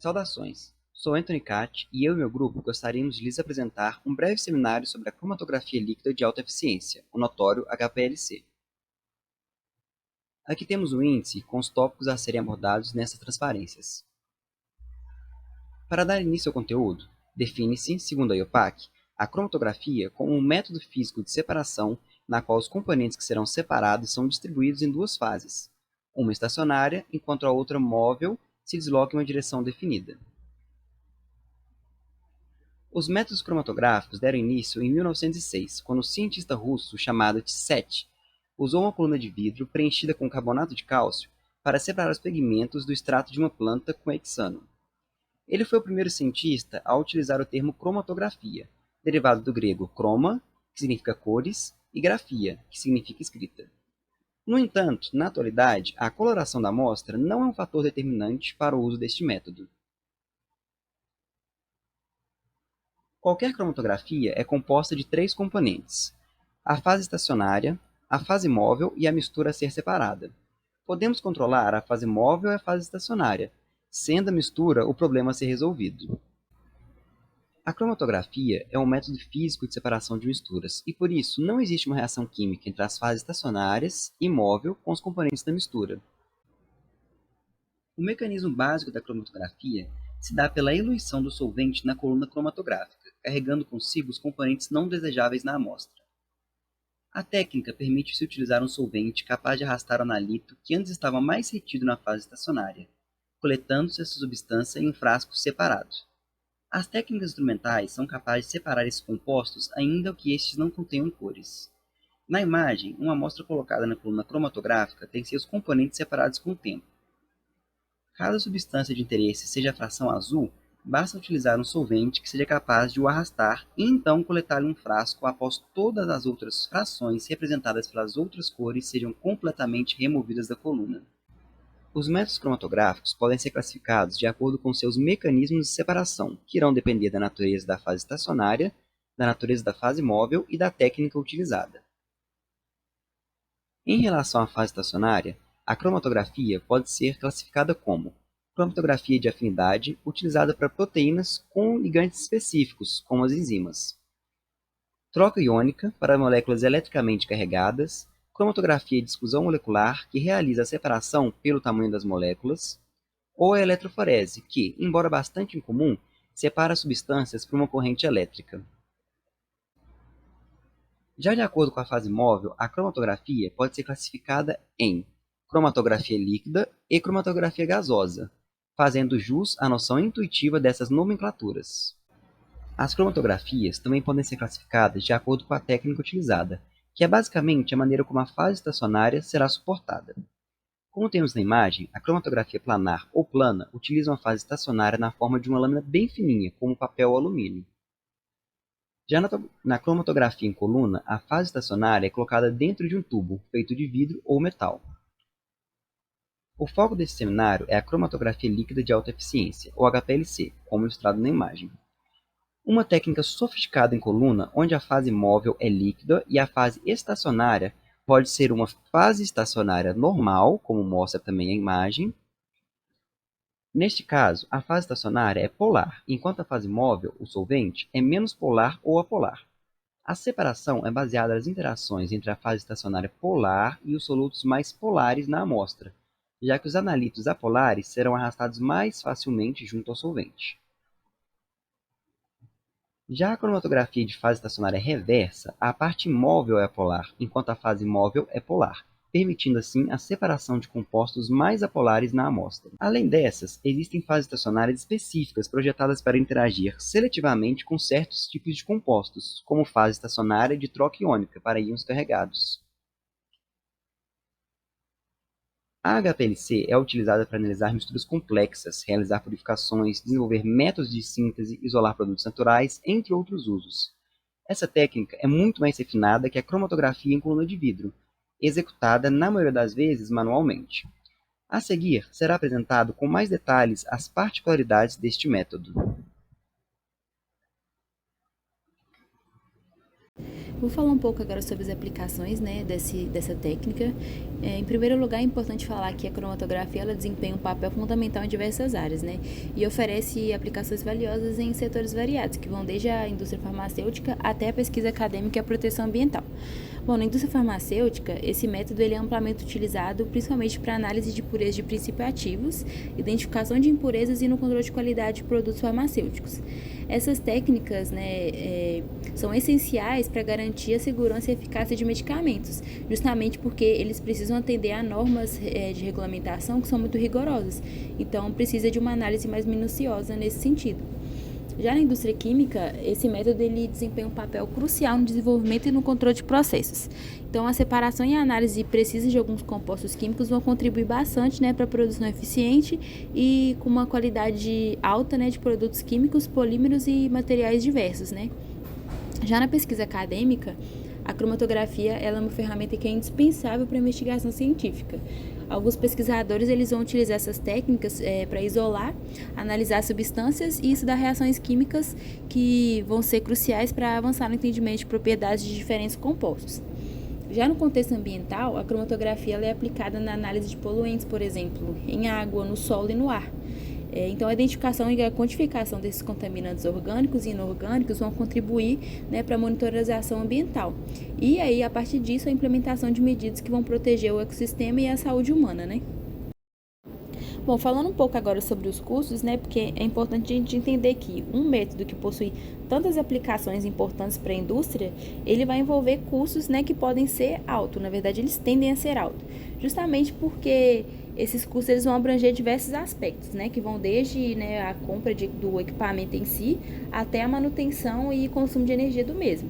Saudações! Sou Anthony Catt e eu e meu grupo gostaríamos de lhes apresentar um breve seminário sobre a cromatografia líquida de alta eficiência, o notório HPLC. Aqui temos o índice com os tópicos a serem abordados nessas transparências. Para dar início ao conteúdo, define-se, segundo a IUPAC, a cromatografia como um método físico de separação na qual os componentes que serão separados são distribuídos em duas fases, uma estacionária, enquanto a outra móvel se desloca em uma direção definida. Os métodos cromatográficos deram início em 1906, quando o cientista russo chamado Tsereteli usou uma coluna de vidro preenchida com carbonato de cálcio para separar os pigmentos do extrato de uma planta com hexano. Ele foi o primeiro cientista a utilizar o termo cromatografia, derivado do grego chroma, que significa cores, e grafia, que significa escrita. No entanto, na atualidade, a coloração da amostra não é um fator determinante para o uso deste método. Qualquer cromatografia é composta de três componentes: a fase estacionária, a fase móvel e a mistura a ser separada. Podemos controlar a fase móvel e a fase estacionária, sendo a mistura o problema a ser resolvido. A cromatografia é um método físico de separação de misturas, e por isso não existe uma reação química entre as fases estacionárias e móvel com os componentes da mistura. O mecanismo básico da cromatografia se dá pela eluição do solvente na coluna cromatográfica, carregando consigo os componentes não desejáveis na amostra. A técnica permite-se utilizar um solvente capaz de arrastar o analito que antes estava mais retido na fase estacionária, coletando-se essa substância em um frasco separado. As técnicas instrumentais são capazes de separar esses compostos ainda que estes não contenham cores. Na imagem, uma amostra colocada na coluna cromatográfica tem seus componentes separados com o tempo. Caso a substância de interesse seja a fração azul, basta utilizar um solvente que seja capaz de o arrastar e então coletá-lo em um frasco após todas as outras frações representadas pelas outras cores sejam completamente removidas da coluna. Os métodos cromatográficos podem ser classificados de acordo com seus mecanismos de separação, que irão depender da natureza da fase estacionária, da natureza da fase móvel e da técnica utilizada. Em relação à fase estacionária, a cromatografia pode ser classificada como cromatografia de afinidade, utilizada para proteínas com ligantes específicos, como as enzimas. Troca iônica, para moléculas eletricamente carregadas. Cromatografia de exclusão molecular, que realiza a separação pelo tamanho das moléculas. Ou a eletroforese, que, embora bastante incomum, separa substâncias por uma corrente elétrica. Já de acordo com a fase móvel, a cromatografia pode ser classificada em cromatografia líquida e cromatografia gasosa, fazendo jus à noção intuitiva dessas nomenclaturas. As cromatografias também podem ser classificadas de acordo com a técnica utilizada, que é basicamente a maneira como a fase estacionária será suportada. Como temos na imagem, a cromatografia planar ou plana utiliza uma fase estacionária na forma de uma lâmina bem fininha, como papel ou alumínio. Já na cromatografia em coluna, a fase estacionária é colocada dentro de um tubo, feito de vidro ou metal. O foco desse seminário é a cromatografia líquida de alta eficiência, ou HPLC, como ilustrado na imagem. Uma técnica sofisticada em coluna, onde a fase móvel é líquida e a fase estacionária pode ser uma fase estacionária normal, como mostra também a imagem. Neste caso, a fase estacionária é polar, enquanto a fase móvel, o solvente, é menos polar ou apolar. A separação é baseada nas interações entre a fase estacionária polar e os solutos mais polares na amostra, já que os analitos apolares serão arrastados mais facilmente junto ao solvente. Já a cromatografia de fase estacionária reversa, a parte móvel é apolar, enquanto a fase móvel é polar, permitindo assim a separação de compostos mais apolares na amostra. Além dessas, existem fases estacionárias específicas projetadas para interagir seletivamente com certos tipos de compostos, como fase estacionária de troca iônica para íons carregados. A HPLC é utilizada para analisar misturas complexas, realizar purificações, desenvolver métodos de síntese, isolar produtos naturais, entre outros usos. Essa técnica é muito mais refinada que a cromatografia em coluna de vidro, executada na maioria das vezes manualmente. A seguir, será apresentado com mais detalhes as particularidades deste método. Vou falar um pouco agora sobre as aplicações, né, dessa técnica. Em primeiro lugar, é importante falar que a cromatografia ela desempenha um papel fundamental em diversas áreas, né, e oferece aplicações valiosas em setores variados, que vão desde a indústria farmacêutica até a pesquisa acadêmica e a proteção ambiental. Bom, na indústria farmacêutica, esse método ele é amplamente utilizado principalmente para análise de pureza de princípios ativos, identificação de impurezas e no controle de qualidade de produtos farmacêuticos. Essas técnicas, né, são essenciais para garantir a segurança e eficácia de medicamentos, justamente porque eles precisam atender a normas de regulamentação que são muito rigorosas. Então, precisa de uma análise mais minuciosa nesse sentido. Já na indústria química, esse método ele desempenha um papel crucial no desenvolvimento e no controle de processos. Então, a separação e a análise precisa de alguns compostos químicos vão contribuir bastante, né, para a produção eficiente e com uma qualidade alta, né, de produtos químicos, polímeros e materiais diversos, né. Já na pesquisa acadêmica, a cromatografia ela é uma ferramenta que é indispensável para a investigação científica. Alguns pesquisadores eles vão utilizar essas técnicas para isolar, analisar substâncias e estudar reações químicas que vão ser cruciais para avançar no entendimento de propriedades de diferentes compostos. Já no contexto ambiental, a cromatografia ela é aplicada na análise de poluentes, por exemplo, em água, no solo e no ar. Então, a identificação e a quantificação desses contaminantes orgânicos e inorgânicos vão contribuir, né, para a monitorização ambiental. E aí, a partir disso, a implementação de medidas que vão proteger o ecossistema e a saúde humana, né? Bom, falando um pouco agora sobre os custos, né, porque é importante a gente entender que um método que possui tantas aplicações importantes para a indústria, ele vai envolver custos, né, que podem ser altos, na verdade eles tendem a ser altos, justamente porque esses custos eles vão abranger diversos aspectos, né, que vão desde, né, a compra do equipamento em si, até a manutenção e consumo de energia do mesmo.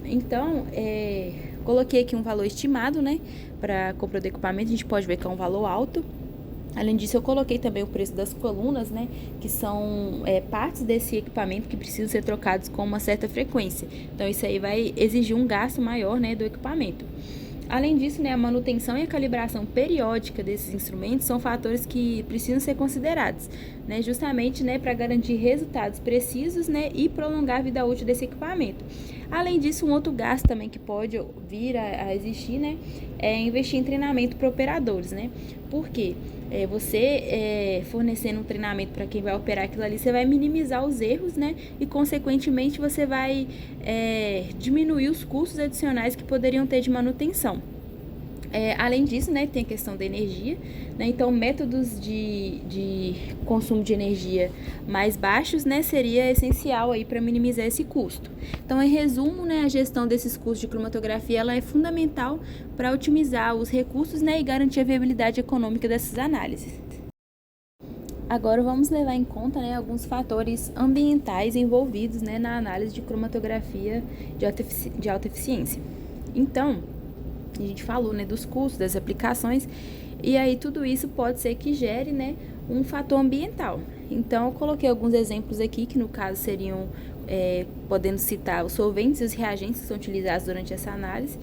Então, coloquei aqui um valor estimado, né, para a compra do equipamento, a gente pode ver que é um valor alto. Além disso, eu coloquei também o preço das colunas, né, que são partes desse equipamento que precisam ser trocados com uma certa frequência. Então, isso aí vai exigir um gasto maior, né, do equipamento. Além disso, né, a manutenção e a calibração periódica desses instrumentos são fatores que precisam ser considerados, né, justamente, né, para garantir resultados precisos, né, e prolongar a vida útil desse equipamento. Além disso, um outro gasto também que pode vir a existir, né, é investir em treinamento para operadores, né? Por quê? Você fornecendo um treinamento para quem vai operar aquilo ali, você vai minimizar os erros, né? E, consequentemente, você vai diminuir os custos adicionais que poderiam ter de manutenção. Além disso, né, tem a questão da energia, né, então métodos de consumo de energia mais baixos, né, seria essencial aí para minimizar esse custo. Então, em resumo, né, a gestão desses custos de cromatografia ela é fundamental para otimizar os recursos, né, e garantir a viabilidade econômica dessas análises. Agora vamos levar em conta, né, alguns fatores ambientais envolvidos, né, na análise de cromatografia de alta eficiência. Então, a gente falou, né, dos custos, das aplicações, e aí tudo isso pode ser que gere, né, um fator ambiental. Então, eu coloquei alguns exemplos aqui, que no caso seriam, podendo citar os solventes e os reagentes que são utilizados durante essa análise,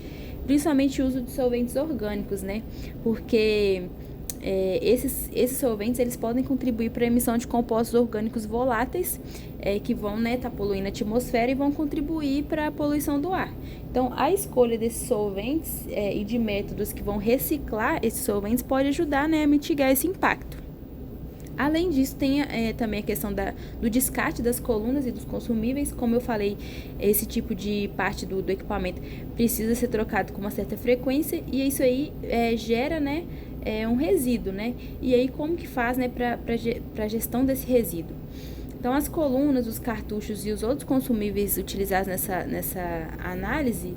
principalmente o uso de solventes orgânicos, né, porque esses solventes eles podem contribuir para a emissão de compostos orgânicos voláteis que vão, né, tá poluindo a atmosfera e vão contribuir para a poluição do ar. Então, a escolha desses solventes e de métodos que vão reciclar esses solventes pode ajudar, né, a mitigar esse impacto. Além disso, tem também a questão do descarte das colunas e dos consumíveis. Como eu falei, esse tipo de parte do equipamento precisa ser trocado com uma certa frequência e isso aí gera, né, um resíduo, né? E aí, como que faz, né, para a gestão desse resíduo? Então, as colunas, os cartuchos e os outros consumíveis utilizados nessa análise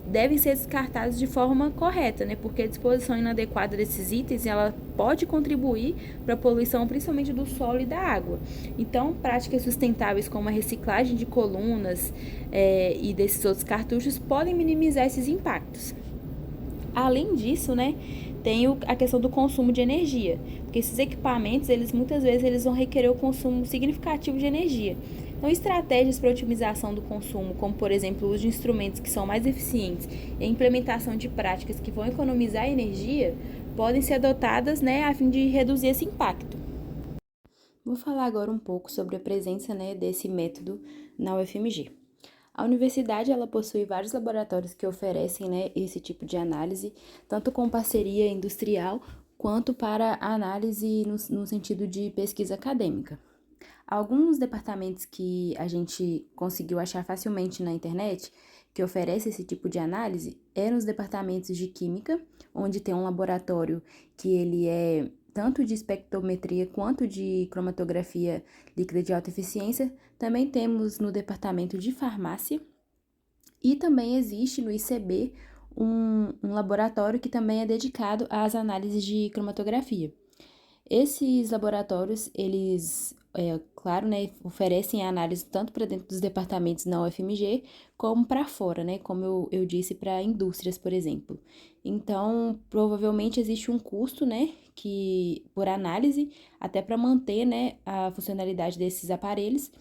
devem ser descartados de forma correta, né? Porque a disposição inadequada desses itens ela pode contribuir para a poluição, principalmente do solo e da água. Então, práticas sustentáveis como a reciclagem de colunas e desses outros cartuchos podem minimizar esses impactos. Além disso, né, tem a questão do consumo de energia, porque esses equipamentos, muitas vezes eles vão requerer o consumo significativo de energia. Então, estratégias para otimização do consumo, como por exemplo o uso de instrumentos que são mais eficientes e a implementação de práticas que vão economizar energia, podem ser adotadas, né, a fim de reduzir esse impacto. Vou falar agora um pouco sobre a presença, né, desse método na UFMG. A universidade ela possui vários laboratórios que oferecem, né, esse tipo de análise, tanto com parceria industrial quanto para análise no sentido de pesquisa acadêmica. Alguns departamentos que a gente conseguiu achar facilmente na internet que oferece esse tipo de análise eram os departamentos de química, onde tem um laboratório que ele é tanto de espectrometria quanto de cromatografia líquida de alta eficiência. Também temos no departamento de farmácia e também existe no ICB um laboratório que também é dedicado às análises de cromatografia. Esses laboratórios, eles, claro, né, oferecem análise tanto para dentro dos departamentos na UFMG, como para fora, né, como eu disse, para indústrias, por exemplo. Então, provavelmente existe um custo, né, que por análise, até para manter, né, a funcionalidade desses aparelhos.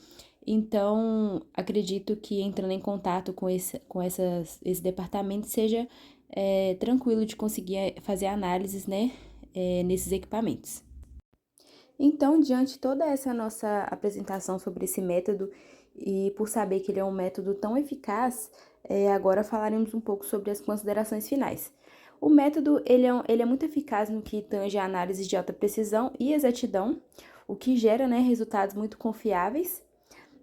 Então, acredito que entrando em contato esse departamento seja tranquilo de conseguir fazer análises, né, nesses equipamentos. Então, diante de toda essa nossa apresentação sobre esse método e por saber que ele é um método tão eficaz, agora falaremos um pouco sobre as considerações finais. O método ele é muito eficaz no que tange a análise de alta precisão e exatidão, o que gera, né, resultados muito confiáveis,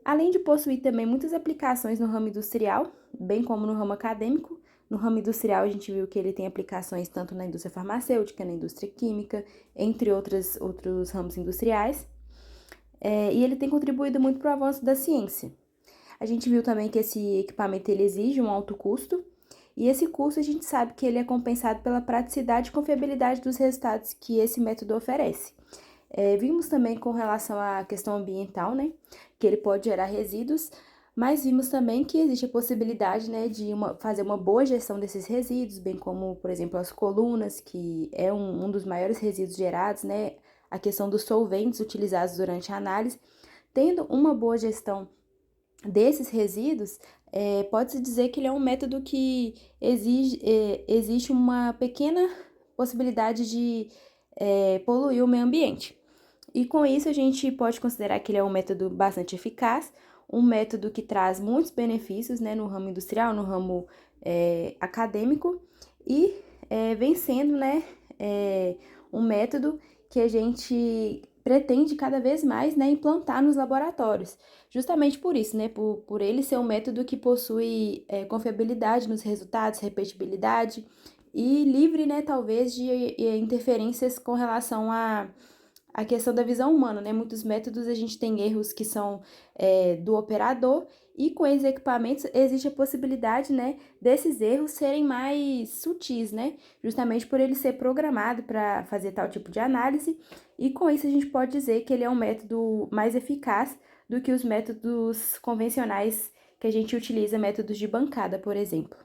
além de possuir também muitas aplicações no ramo industrial, bem como no ramo acadêmico. No ramo industrial, a gente viu que ele tem aplicações tanto na indústria farmacêutica, na indústria química, entre outros ramos industriais. E ele tem contribuído muito para o avanço da ciência. A gente viu também que esse equipamento ele exige um alto custo, e esse custo a gente sabe que ele é compensado pela praticidade e confiabilidade dos resultados que esse método oferece. Vimos também com relação à questão ambiental, né, que ele pode gerar resíduos, mas vimos também que existe a possibilidade, né, de fazer uma boa gestão desses resíduos, bem como, por exemplo, as colunas, que é um dos maiores resíduos gerados, né, a questão dos solventes utilizados durante a análise. Tendo uma boa gestão desses resíduos, pode-se dizer que ele é um método que existe uma pequena possibilidade de poluir o meio ambiente. E com isso a gente pode considerar que ele é um método bastante eficaz, um método que traz muitos benefícios, né, no ramo industrial, no ramo acadêmico, e vem sendo, né, um método que a gente pretende cada vez mais, né, implantar nos laboratórios. Justamente por isso, né, por ele ser um método que possui confiabilidade nos resultados, repetibilidade e livre, né, talvez de interferências com relação a questão da visão humana, né? Muitos métodos a gente tem erros que são do operador, e com esses equipamentos existe a possibilidade, né, desses erros serem mais sutis, né? Justamente por ele ser programado para fazer tal tipo de análise, e com isso a gente pode dizer que ele é um método mais eficaz do que os métodos convencionais que a gente utiliza, métodos de bancada, por exemplo.